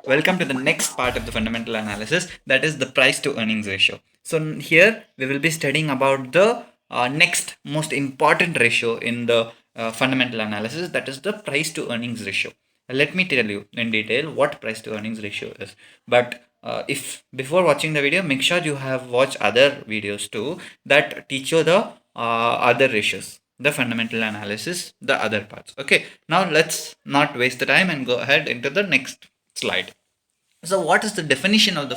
Welcome to the next part of the fundamental analysis, that is the price to earnings ratio. So here we will be studying about the next most important ratio in the fundamental analysis, that is the price to earnings ratio. Let me tell you in detail what price to earnings ratio is. But if before watching the video, make sure you have watched other videos too that teach you the other ratios, the fundamental analysis, the other parts. Okay, now let's not waste the time and go ahead into the next slide. So what is the definition of the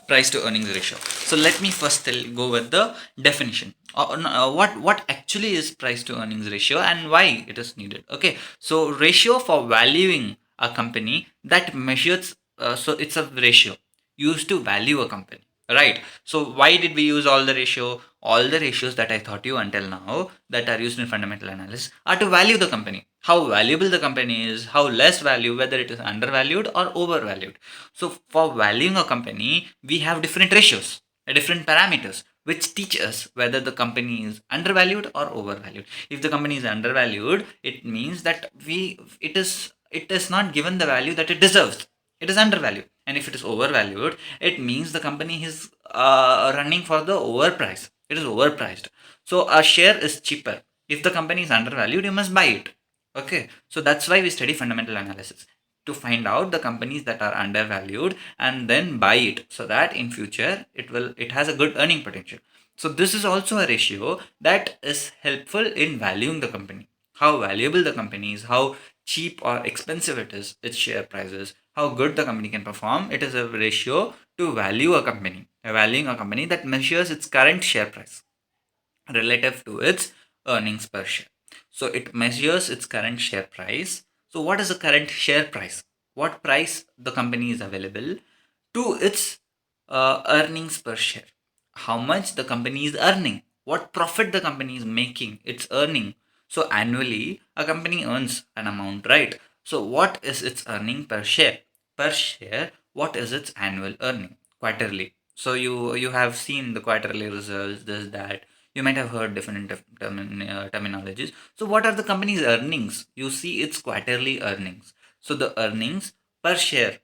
price to earnings ratio? So let me first go with the definition. What actually is price to earnings ratio and why it is needed? Okay, so ratio for valuing a company that measures. So it's a ratio used to value a company, right? So why did we use all the ratio? All the ratios that I taught you until now that are used in fundamental analysis are to value the company, how valuable the company is, how less value, whether it is undervalued or overvalued. So for valuing a company, we have different ratios, different parameters, which teach us whether the company is undervalued or overvalued. If the company is undervalued, it means that it is not given the value that it deserves. It is undervalued. And if it is overvalued, it means the company is running for the overprice. It is overpriced. So a share is cheaper. If the company is undervalued, you must buy it. Okay, so that's why we study fundamental analysis, to find out the companies that are undervalued and then buy it, so that in future it has a good earning potential. So this is also a ratio that is helpful in valuing the company, how valuable the company is, how cheap or expensive it is, its share prices, how good the company can perform. It is a ratio to value a company, valuing a company that measures its current share price relative to its earnings per share. So it measures its current share price. So what is the current share price? What price the company is available to its earnings per share? How much the company is earning? What profit the company is making? It's earning. So annually, a company earns an amount, right? So what is its earning per share? Per share, what is its annual earning? Quarterly. So you have seen the quarterly results, this, that. You might have heard different terminologies. So what are the company's earnings? You see its quarterly earnings. So the earnings per share,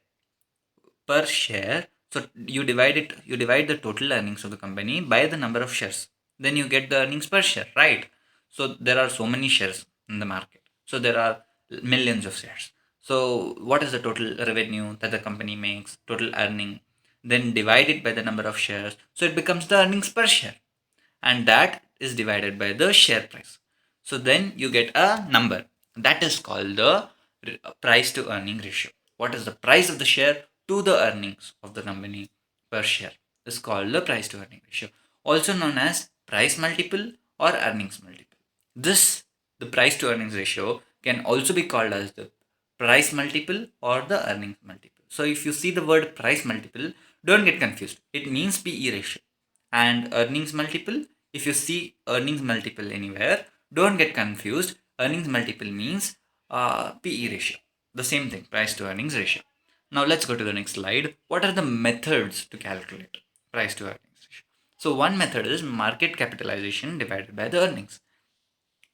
per share. So you divide the total earnings of the company by the number of shares. Then you get the earnings per share, right? So there are so many shares in the market. So there are millions of shares. So what is the total revenue that the company makes, total earning? Then divide it by the number of shares. So it becomes the earnings per share, and that is divided by the share price. So then you get a number that is called the price to earning ratio. What is the price of the share to the earnings of the company per share is called the price to earning ratio, also known as price multiple or earnings multiple. This, the price to earnings ratio, can also be called as the price multiple or the earnings multiple. So if you see the word price multiple, don't get confused. It means PE ratio. And earnings multiple, if you see earnings multiple anywhere, don't get confused. Earnings multiple means PE ratio. The same thing, price to earnings ratio. Now let's go to the next slide. What are the methods to calculate price to earnings ratio? So one method is market capitalization divided by the earnings.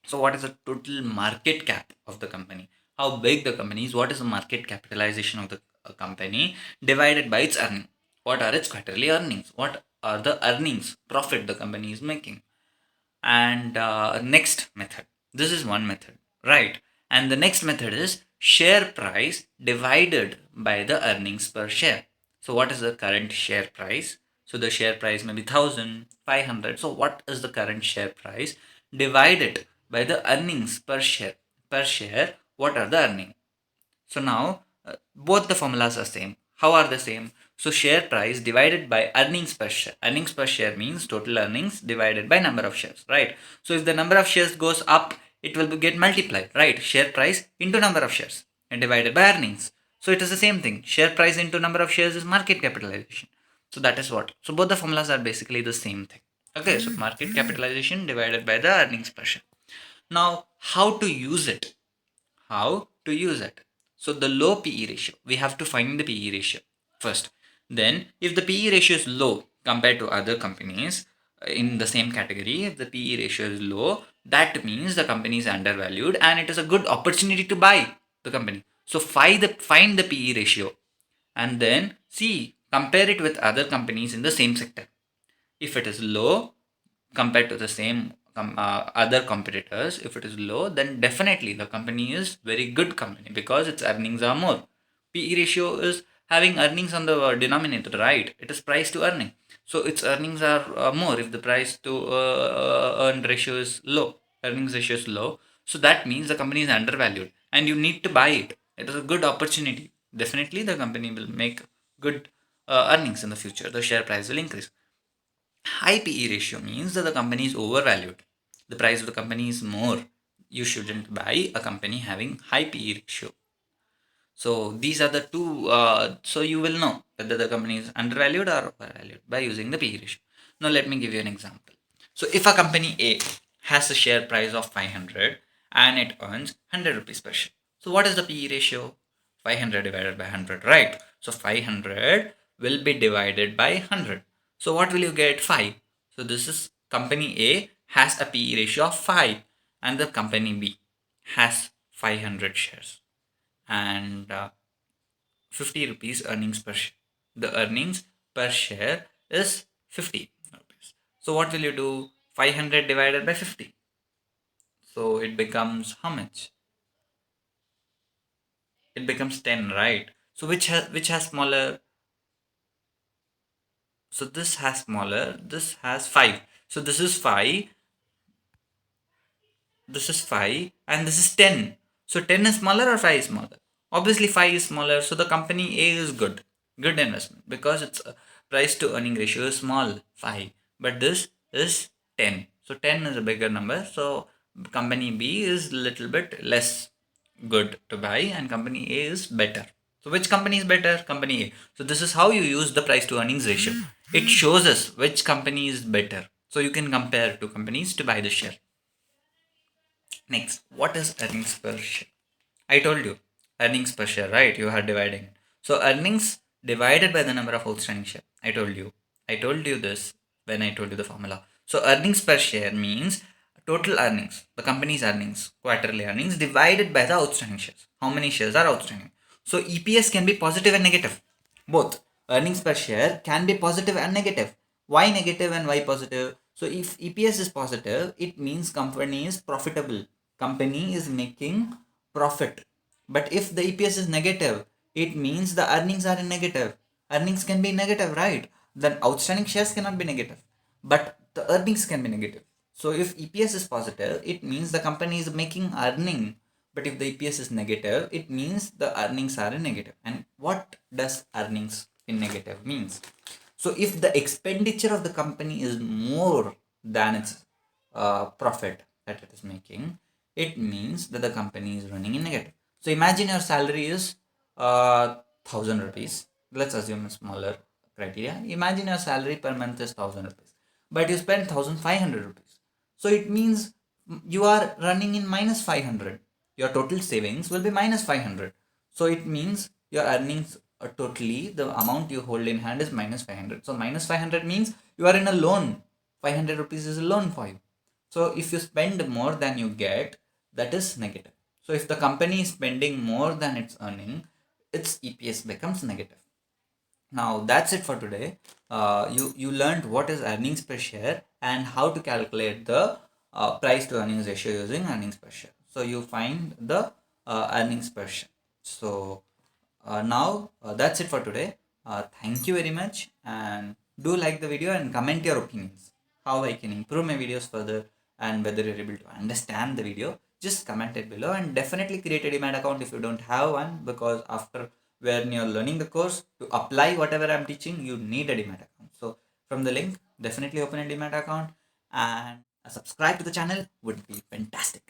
So what is the total market cap of the company? How big the company is? What is the market capitalization of the company divided by its earning? What are its quarterly earnings? What are the earnings, profit the company is making? And next method. This is one method, right? And the next method is share price divided by the earnings per share. So what is the current share price? So the share price may be 1,500. So what is the current share price divided by the earnings per share? Per share, what are the earnings? So now both the formulas are same. How are they same? So share price divided by earnings per share. Earnings per share means total earnings divided by number of shares, right? So if the number of shares goes up, it will get multiplied, right? Share price into number of shares and divided by earnings. So it is the same thing. Share price into number of shares is market capitalization. So that is what. So both the formulas are basically the same thing. Okay, so market capitalization divided by the earnings per share. Now, how to use it? How to use it? So the low PE ratio, we have to find the PE ratio first. Then if the PE ratio is low compared to other companies in the same category, if the PE ratio is low, that means the company is undervalued and it is a good opportunity to buy the company. So find the PE ratio and then see, compare it with other companies in the same sector. If it is low compared to the same other competitors, if it is low, then definitely the company is very good company because its earnings are more. PE ratio is having earnings on the denominator, right? It is price to earning, so its earnings are more if the price to earn ratio is low, earnings ratio is low. So that means the company is undervalued and you need to buy it. It is a good opportunity. Definitely the company will make good earnings in the future. The share price will increase. High PE ratio means that the company is overvalued. The price of the company is more. You shouldn't buy a company having high PE ratio. So these are the two. So you will know whether the company is undervalued or overvalued by using the PE ratio. Now let me give you an example. So if a company A has a share price of 500 and it earns 100 rupees per share. So what is the PE ratio? 500 divided by 100, right? So 500 will be divided by 100. So what will you get? 5. So this is company A has a PE ratio of 5 and the company B has 500 shares and 50 rupees earnings per share. The earnings per share is 50 rupees. So what will you do? 500 divided by 50. So it becomes how much? It becomes 10, right? So which has smaller? So this has smaller. This has 5. So this is 5. This is 5 and this is 10. So 10 is smaller or 5 is smaller? Obviously 5 is smaller. So the company A is good. Good investment because its price to earning ratio is small, 5. But this is 10. So 10 is a bigger number. So company B is little bit less good to buy and company A is better. So which company is better? Company A. So this is how you use the price to earnings ratio. It shows us which company is better. So you can compare two companies to buy the share. Next, what is earnings per share? I told you earnings per share, right? You are dividing. So earnings divided by the number of outstanding share. I told you. I told you this when I told you the formula. So earnings per share means total earnings, the company's earnings, quarterly earnings divided by the outstanding shares. How many shares are outstanding? So EPS can be positive and negative. Both earnings per share can be positive and negative. Why negative and why positive? So if EPS is positive, it means company is profitable. Company is making profit. But if the EPS is negative, it means the earnings are in negative. Earnings can be negative, right? Then outstanding shares cannot be negative, but the earnings can be negative. So if EPS is positive, it means the company is making earning. But if the EPS is negative, it means the earnings are in negative. And what does earnings in negative means? So if the expenditure of the company is more than its profit that it is making, it means that the company is running in negative. So imagine your salary is 1,000 rupees. Let's assume a smaller criteria. Imagine your salary per month is 1,000 rupees, but you spend 1,500 rupees. So it means you are running in minus 500. Your total savings will be minus 500. So it means your earnings totally, the amount you hold in hand is minus 500. So minus 500 means you are in a loan. 500 rupees is a loan for you. So if you spend more than you get, that is negative. So if the company is spending more than its earning, its EPS becomes negative. Now that's it for today. You learned what is earnings per share and how to calculate the price to earnings ratio using earnings per share. So you find the earnings per share. So now that's it for today. Thank you very much and do like the video and comment your opinions. How I can improve my videos further and whether you're able to understand the video. Just comment it below and definitely create a demat account if you don't have one, because after when you're learning the course to apply whatever I'm teaching, you need a demat account. So from the link, definitely open a demat account and subscribe to the channel would be fantastic.